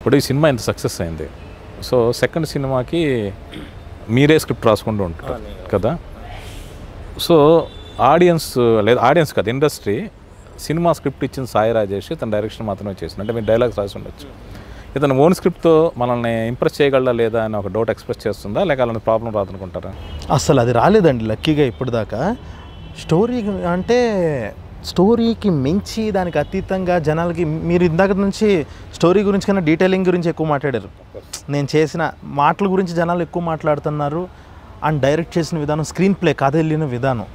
ఇప్పుడు ఈ సినిమా ఇంత సక్సెస్ అయింది. సో సెకండ్ సినిమాకి మీరే స్క్రిప్ట్ రాసుకుంటూ ఉంటారు కదా. సో ఆడియన్స్ లేదా ఆడియన్స్ కదా, ఇండస్ట్రీ సినిమా స్క్రిప్ట్ ఇచ్చిన సాయి రాజేష్ తన డైరెక్షన్ మాత్రమే చేసింది. అంటే మీరు డైలాగ్స్ రాసి ఉండొచ్చు. ఇతను ఓన్ స్క్రిప్ట్తో మనల్ని ఇంప్రెస్ చేయగలరా లేదా అని ఒక డౌట్ ఎక్స్ప్రెస్ చేస్తుందా, లేక అలాంటి ప్రాబ్లం రాదనుకుంటారా? అసలు అది రాలేదండి లక్కీగా ఇప్పటిదాకా. స్టోరీ అంటే స్టోరీకి మించి దానికి అతీతంగా జనాలకి, మీరు ఇందాక నుంచి స్టోరీ గురించి కన్నా డీటెయిలింగ్ గురించి ఎక్కువ మాట్లాడారు. నేను చేసిన మాటల గురించి జనాలు ఎక్కువ మాట్లాడుతున్నారు. అండ్ డైరెక్ట్ చేసిన విధానం, స్క్రీన్ ప్లే, కథ వెళ్ళిన విధానం.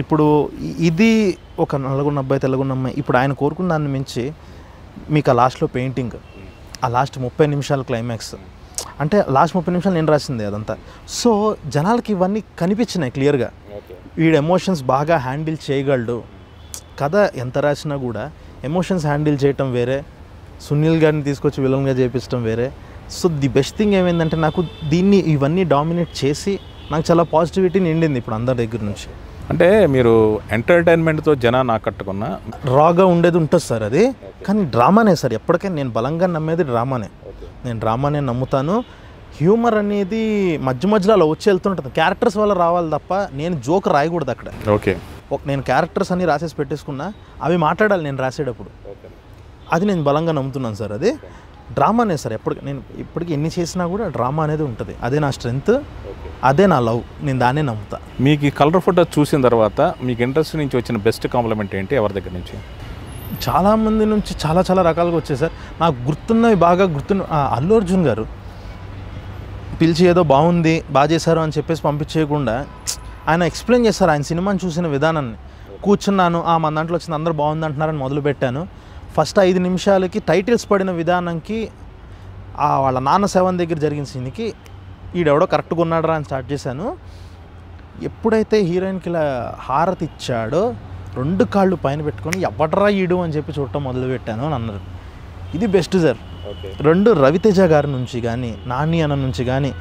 ఇప్పుడు ఇది ఒక నల్లగున్న అబ్బాయి తెల్లగున్న అమ్మాయి. ఇప్పుడు ఆయన కోరుకున్న దాన్ని మించి మీకు ఆ లాస్ట్లో పెయింటింగ్, ఆ లాస్ట్ 30 నిమిషాల క్లైమాక్స్, అంటే లాస్ట్ 30 నిమిషాలు నేను రాసింది అదంతా. సో జనాలకి ఇవన్నీ కనిపించినాయి క్లియర్గా. వీడు ఎమోషన్స్ బాగా హ్యాండిల్ చేయగలడు. కథ ఎంత రాసినా కూడా ఎమోషన్స్ హ్యాండిల్ చేయటం వేరే, సునీల్ గారిని తీసుకొచ్చి విలన్గా చేయించడం వేరే. సో ది బెస్ట్ థింగ్ ఏమైందంటే నాకు ఇవన్నీ డామినేట్ చేసి నాకు చాలా పాజిటివిటీ నిండింది ఇప్పుడు అందరి దగ్గర నుంచి. అంటే మీరు ఎంటర్టైన్మెంట్తో జనాన్ని ఆకట్టుకున్న రాగా ఉండేది ఉంటుంది సార్ అది, కానీ డ్రామానే సార్. ఎప్పటికైనా నేను బలంగా నమ్మేది డ్రామానే. నేను డ్రామానే నమ్ముతాను. హ్యూమర్ అనేది మధ్య మధ్యలో అలా వచ్చి వెళ్తుంటుంది, క్యారెక్టర్స్ వల్ల రావాలి తప్ప నేను జోక్ రాయకూడదు అక్కడ. ఓకే, నేను క్యారెక్టర్స్ అన్నీ రాసేసి పెట్టేసుకున్నా, అవి మాట్లాడాలి నేను రాసేటప్పుడు. అది నేను బలంగా నమ్ముతున్నాను సార్. అది డ్రామానే సార్. నేను ఇప్పటికి ఎన్ని చేసినా కూడా డ్రామా అనేది ఉంటుంది. అదే నా స్ట్రెంగ్త్, అదే నా లవ్. నేను దాన్నే నమ్ముతా. మీకు ఈ కలర్ ఫోటో చూసిన తర్వాత మీకు ఇండస్ట్రీ నుంచి వచ్చిన బెస్ట్ కాంప్లిమెంట్ ఏంటి, ఎవరి దగ్గర నుంచి? చాలామంది నుంచి చాలా చాలా రకాలుగా వచ్చాయి సార్. నాకు గుర్తున్నవి బాగా అల్లు అర్జున్ గారు పిలిచి ఏదో బాగుంది, బాగా చేశారు అని చెప్పేసి పంపించేయకుండా ఆయన ఎక్స్ప్లెయిన్ చేస్తారు ఆయన సినిమాని చూసిన విధానాన్ని. కూర్చున్నాను, మన దాంట్లో వచ్చింది, అందరూ బాగుంది అంటున్నారని మొదలుపెట్టాను. ఫస్ట్ 5 నిమిషాలకి టైటిల్స్ పడిన విధానంకి, వాళ్ళ నాన్న సెవెన్ దగ్గర జరిగిన సీన్కి ఈడెవడో కరెక్ట్గా ఉన్నాడరా అని స్టార్ట్ చేశాను. ఎప్పుడైతే హీరోయిన్కి ఇలా హారతి ఇచ్చాడో 2 కాళ్ళు పైన పెట్టుకొని ఎవడరా ఈడు అని చెప్పి చూడటం మొదలుపెట్టాను అని అన్నారు. ఇది బెస్ట్ సార్. 2 రవితేజ గారి నుంచి కానీ, నాని అన్న నుంచి కానీ,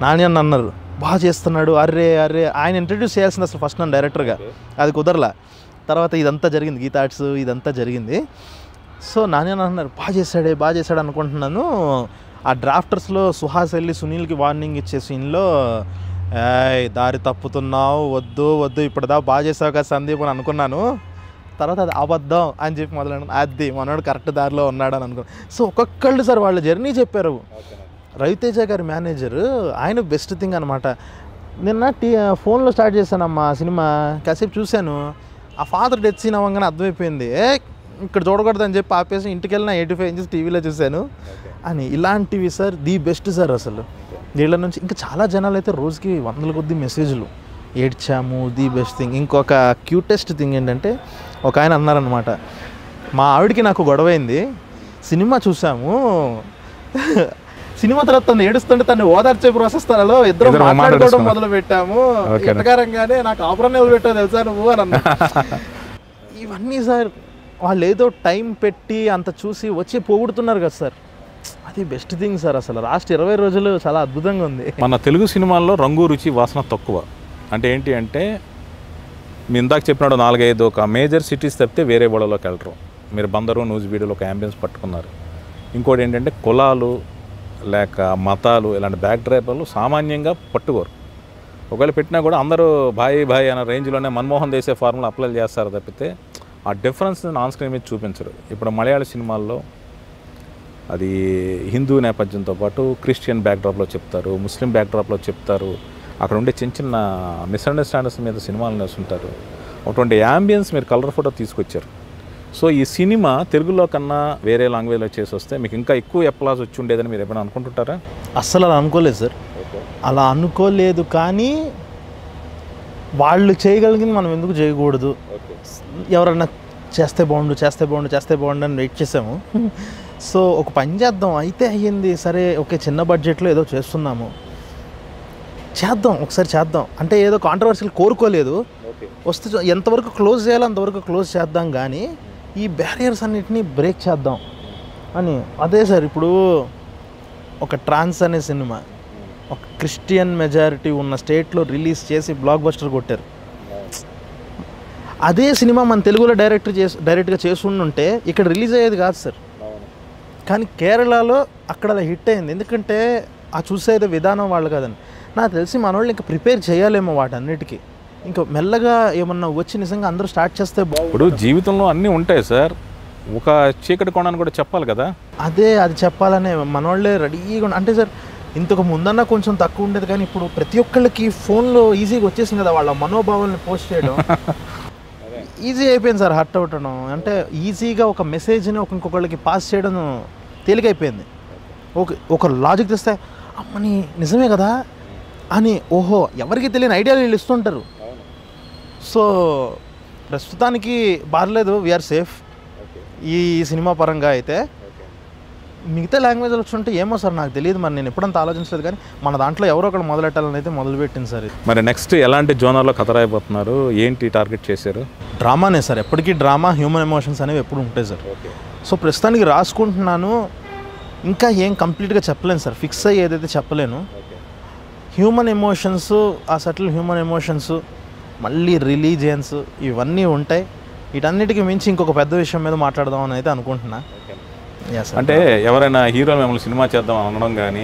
నాని అన్న అన్నారు బాగా చేస్తున్నాడు, అర్రే అర్రే. ఆయన ఇంట్రడ్యూస్ చేయాల్సింది అసలు ఫస్ట్ నన్ను డైరెక్టర్గా, అది కుదరలా. తర్వాత ఇదంతా జరిగింది, గీతా ఆర్ట్స్ ఇదంతా జరిగింది. సో నాని అన్న అన్నారు బాగా చేశాడు అనుకుంటున్నాను. ఆ డ్రాఫ్టర్స్లో సుహాస్ వెళ్ళి సునీల్కి వార్నింగ్ ఇచ్చే సీన్లో, దారి తప్పుతున్నావు, వద్దు ఇప్పుడుదా బాగా చేసావు కదా సందీప్ అని అనుకున్నాను. తర్వాత అది అబద్ధం అని చెప్పి మొదలైన అది మనోడు కరెక్ట్ దారిలో ఉన్నాడు అని అనుకున్నాను. సో ఒక్కొక్కళ్ళు సార్ వాళ్ళ జర్నీ చెప్పారు. రవితేజ గారి మేనేజర్ ఆయన బెస్ట్ థింగ్ అనమాట. నిన్న ఫోన్లో స్టార్ట్ చేశానమ్మా సినిమా, కాసేపు చూశాను. ఆ ఫాదర్ డెత్ సీన్ అవ్వగానే అర్థమైపోయింది, ఇక్కడ చూడకూడదు అని చెప్పి ఆపేసి ఇంటికి వెళ్ళిన 85 ఇంచెస్ టీవీలో చూశాను అని. ఇలాంటివి సార్ ది బెస్ట్ సార్. అసలు వీళ్ళ నుంచి ఇంకా చాలా జనాలు అయితే రోజుకి 100 కొద్ది మెసేజ్లు, ఏడ్చాము, ది బెస్ట్ థింగ్. ఇంకొక క్యూటెస్ట్ థింగ్ ఏంటంటే, ఒక ఆయన అన్నారనమాట, మా ఆవిడికి నాకు గొడవైంది, సినిమా చూసాము, సినిమా తర్వాత తను ఏడుస్తుంటే తను ఓదార్చే ప్రాసెస్లో ఇద్దరు మాట్లాడుకోవడం మొదలు పెట్టాము. ఎట్టకారంగానే నాకు ఆపరణ ఎవరు పెట్టావు తెలుసా నువ్వు అని అన్నా. ఇవన్నీ సార్ వాళ్ళు ఏదో టైం పెట్టి అంత చూసి వచ్చి పోగొడుతున్నారు కదా సార్. అది బెస్ట్ థింగ్ సార్. అసలు లాస్ట్ 20 రోజులు చాలా అద్భుతంగా ఉంది. మన తెలుగు సినిమాల్లో రంగు రుచి వాసన తక్కువ. అంటే ఏంటి అంటే, మీ ఇందాక చెప్పినాడు 4-5 ఒక మేజర్ సిటీస్ తప్పితే వేరే వాళ్ళలోకి వెళ్ళరు. మీరు బందరు, నూజివీడులో ఒక అంబియన్స్ పట్టుకున్నారు. ఇంకోటి ఏంటంటే కులాలు లేక మతాలు ఇలాంటి బ్యాక్ డ్రైవర్లు సామాన్యంగా పట్టుకోరు. ఒకవేళ పెట్టినా కూడా అందరూ భాయ్ అనే రేంజ్లోనే మన్మోహన్ దేశే ఫార్ములా అప్లై చేస్తారు తప్పితే ఆ డిఫరెన్స్ ఆన్ స్క్రీన్ మీద చూపించరు. ఇప్పుడు మలయాళ సినిమాల్లో అది హిందూ నేపథ్యంతో పాటు క్రిస్టియన్ బ్యాక్డ్రాప్లో చెప్తారు, ముస్లిం బ్యాక్డ్రాప్లో చెప్తారు. అక్కడ ఉండే చిన్న మిస్అండర్స్టాండింగ్స్ మీద సినిమాలు నేస్తుంటారు. అటువంటి యాంబియన్స్ మీరు కలర్ ఫోటో తీసుకొచ్చారు. సో ఈ సినిమా తెలుగులో కన్నా వేరే లాంగ్వేజ్లో చేసి వస్తే మీకు ఇంకా ఎక్కువ ఎప్లాస్ వచ్చి ఉండేదని మీరు ఏమైనా అనుకుంటుంటారా? అస్సలు అలా అనుకోలేదు సార్. అలా అనుకోలేదు, కానీ వాళ్ళు చేయగలిగింది మనం ఎందుకు చేయకూడదు? ఎవరన్నా చేస్తే బాగుండు అని వెయిట్ చేసాము. సో ఒక పని చేద్దాం, అయితే అయ్యింది సరే, ఓకే చిన్న బడ్జెట్లో ఏదో చేస్తున్నాము, ఒకసారి చేద్దాం అంటే ఏదో కాంట్రవర్సీలు కోరుకోలేదు. వస్తే ఎంతవరకు క్లోజ్ చేయాలో అంతవరకు క్లోజ్ చేద్దాం, కానీ ఈ బ్యారియర్స్ అన్నిటినీ బ్రేక్ చేద్దాం అని. అదే సార్, ఇప్పుడు ఒక ట్రాన్స్ అనే సినిమా ఒక క్రిస్టియన్ మెజారిటీ ఉన్న స్టేట్లో రిలీజ్ చేసి బ్లాక్ బస్టర్ కొట్టారు. అదే సినిమా మన తెలుగులో డైరెక్ట్గా చేసుంటే ఇక్కడ రిలీజ్ అయ్యేది కాదు సార్. కానీ కేరళలో అక్కడ అలా హిట్ అయింది, ఎందుకంటే ఆ చూసేది విధానం వాళ్ళు కదని. నాకు తెలిసి మన వాళ్ళు ఇంకా ప్రిపేర్ చేయాలేమో వాటన్నిటికీ, ఇంకా మెల్లగా ఏమన్నా వచ్చి నిజంగా అందరూ స్టార్ట్ చేస్తే ఇప్పుడు జీవితంలో అన్నీ ఉంటాయి సార్, ఒక చీకటి కోణాన్ని కూడా చెప్పాలి కదా. అది చెప్పాలనే మనోళ్ళే రెడీగా అంటే సార్ ఇంతకు ముందన్నా కొంచెం తక్కువ ఉండేది, కానీ ఇప్పుడు ప్రతి ఒక్కళ్ళకి ఫోన్లో ఈజీగా వచ్చేసింది కదా, వాళ్ళ మనోభావాలను పోస్ట్ చేయడం ఈజీ అయిపోయింది సార్. హర్ట్ అవటం అంటే ఈజీగా ఒక మెసేజ్ని ఇంకొకళ్ళకి పాస్ చేయడం తేలికైపోయింది. ఒక లాజిక్ తెస్తే అమ్మని నిజమే కదా అని ఓహో ఎవరికి తెలియని ఐడియాలు వీళ్ళు ఇస్తుంటారు. సో ప్రస్తుతానికి బార్లేదు, వీఆర్ సేఫ్ ఈ సినిమా పరంగా. అయితే మిగతా లాంగ్వేజ్లో వచ్చుంటే ఏమో సార్ నాకు తెలియదు, మరి నేను ఎప్పుడంత ఆలోచించలేదు, కానీ మన దాంట్లో ఎవరో ఒకరు మొదలెట్టాలని అయితే మొదలుపెట్టింది సార్. మరి నెక్స్ట్ ఎలాంటి జోనర్లో కథ రాయబోతున్నారు, ఏంటి టార్గెట్ చేశారు? డ్రామానే సార్, ఎప్పటికీ డ్రామా, హ్యూమన్ ఎమోషన్స్ అనేవి ఎప్పుడు ఉంటాయి సార్. సో ప్రస్తుతానికి రాసుకుంటున్నాను, ఇంకా ఏం కంప్లీట్గా చెప్పలేను సార్, ఫిక్స్ అయ్యి ఏదైతే చెప్పలేను. హ్యూమన్ ఎమోషన్స్, ఆ సటిల్ హ్యూమన్ ఎమోషన్స్, మళ్ళీ రిలీజియన్స్ ఇవన్నీ ఉంటాయి. వీటన్నిటికీ మించి ఇంకొక పెద్ద విషయం మీద మాట్లాడదాం అని అయితే అనుకుంటున్నా. అంటే ఎవరైనా హీరోలు మిమ్మల్ని సినిమా చేద్దాం అనడం కానీ,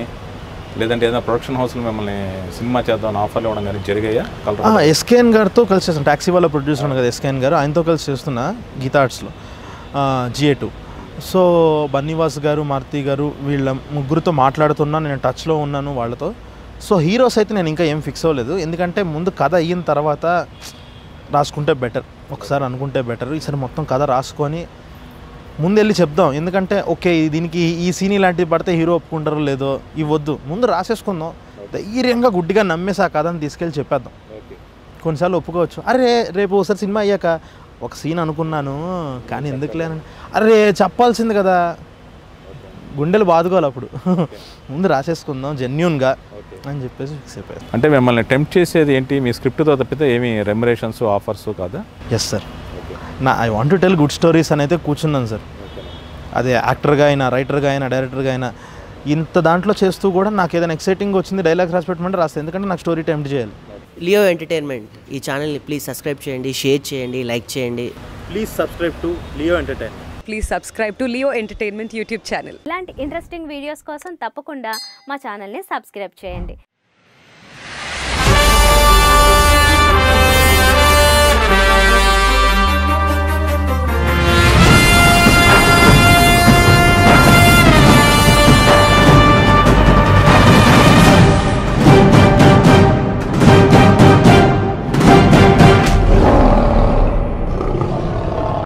లేదంటే ఏదైనా ప్రొడక్షన్ హౌస్లో మిమ్మల్ని సినిమా చేద్దాం అని ఆఫర్లు ఇవ్వడం కానీ జరిగాయా? ఎస్కేఎన్ గారితో కలిసి చేస్తాను, ట్యాక్సీ వాళ్ళ ప్రొడ్యూసర్ ఉన్నాడు కదా ఎస్కేఎన్ గారు, ఆయనతో కలిసి చేస్తున్నా గీతా ఆర్ట్స్లో GA2. సో బన్నీవాస్ గారు, మారుతి గారు, వీళ్ళ ముగ్గురితో మాట్లాడుతున్నా, నేను టచ్లో ఉన్నాను వాళ్ళతో. సో హీరోస్ అయితే నేను ఇంకా ఏం ఫిక్స్ అవ్వలేదు, ఎందుకంటే ముందు కథ అయిన తర్వాత రాసుకుంటే బెటర్, ఒకసారి అనుకుంటే బెటర్. ఈసారి మొత్తం కథ రాసుకొని ముందు వెళ్ళి చెప్దాం, ఎందుకంటే ఓకే దీనికి ఈ సీన్ ఇలాంటివి పడితే హీరో ఒప్పుకుంటారో లేదో ఇవ్వద్దు, ముందు రాసేసుకుందాం, ధైర్యంగా గుడ్డిగా నమ్మేసి ఆ కథను తీసుకెళ్ళి చెప్పేద్దాం. కొన్నిసార్లు ఒప్పుకోవచ్చు, అరే రేపు ఒకసారి సినిమా అయ్యాక ఒక సీన్ అనుకున్నాను కానీ ఎందుకు లేనండి, అరే చెప్పాల్సింది కదా, గుండెలు బాదుకోవాలి అప్పుడు. ముందు రాసేసుకుందాం జెన్యూన్గా అని చెప్పేసి ఫిక్స్ అయిపోయారు. అంటే మిమ్మల్ని టెంప్ట్ చేసేది ఏంటి? మీ స్క్రిప్ట్తో తప్పితే ఏమి రెమ్యురేషన్స్, ఆఫర్స్ కాదా? Yes sir, I want to tell good stories అని అయితే కూర్చున్నాను సార్. అదే యాక్టర్గా అయినా, రైటర్గా అయినా, డైరెక్టర్గా అయినా, ఇంత దాంట్లో చేస్తూ కూడా నాకు ఏదైనా ఎక్సైటింగ్ వచ్చింది డైలాగ్స్ రాసి పెట్టమంటే రాస్తాను, ఎందుకంటే నాకు స్టోరీ టెంప్ట్ చేయాలి. లియో ఎంటర్టైన్మెంట్ ఈ ఛానల్ని ప్లీజ్ సబ్స్క్రైబ్ చేయండి, షేర్ చేయండి, లైక్ చేయండి. Please subscribe to Leo entertainment. Please subscribe to Leo entertainment YouTube channel. ఇలాంటి ఇంట్రెస్టింగ్ వీడియోస్ కోసం తప్పకుండా మా ఛానల్ని సబ్స్క్రైబ్ చేయండి.